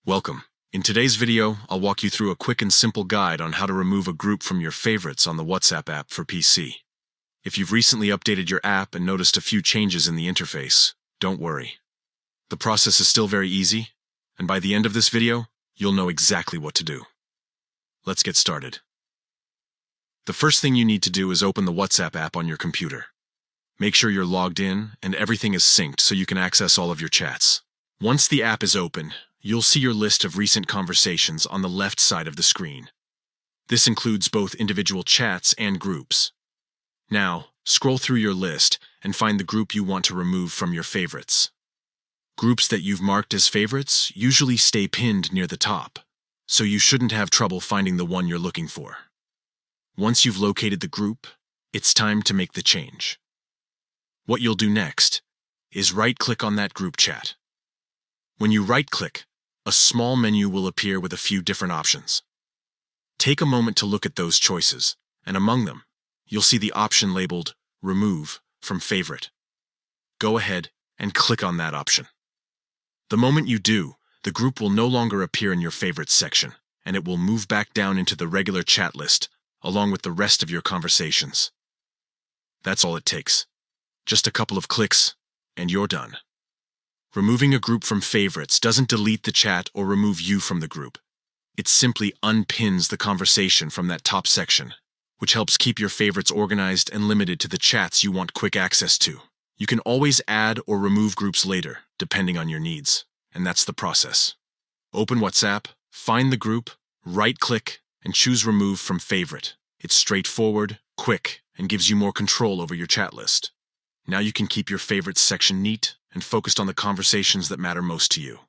Welcome. In today's video, I'll walk you through a quick and simple guide on how to remove a group from your favorites on the WhatsApp app for PC. If you've recently updated your app and noticed a few changes in the interface, don't worry. The process is still very easy, and by the end of this video, you'll know exactly what to do. Let's get started. The first thing you need to do is open the WhatsApp app on your computer. Make sure you're logged in and everything is synced so you can access all of your chats. Once the app is open, you'll see your list of recent conversations on the left side of the screen. This includes both individual chats and groups. Now, scroll through your list and find the group you want to remove from your favorites. Groups that you've marked as favorites usually stay pinned near the top, so you shouldn't have trouble finding the one you're looking for. Once you've located the group, it's time to make the change. What you'll do next is right-click on that group chat. When you right-click, a small menu will appear with a few different options. Take a moment to look at those choices, and among them, you'll see the option labeled Remove from Favorite. Go ahead and click on that option. The moment you do, the group will no longer appear in your Favorites section, and it will move back down into the regular chat list, along with the rest of your conversations. That's all it takes. Just a couple of clicks, and you're done. Removing a group from favorites doesn't delete the chat or remove you from the group. It simply unpins the conversation from that top section, which helps keep your favorites organized and limited to the chats you want quick access to. You can always add or remove groups later, depending on your needs, and that's the process. Open WhatsApp, find the group, right-click, and choose Remove from Favorite. It's straightforward, quick, and gives you more control over your chat list. Now you can keep your favorites section neat and focused on the conversations that matter most to you.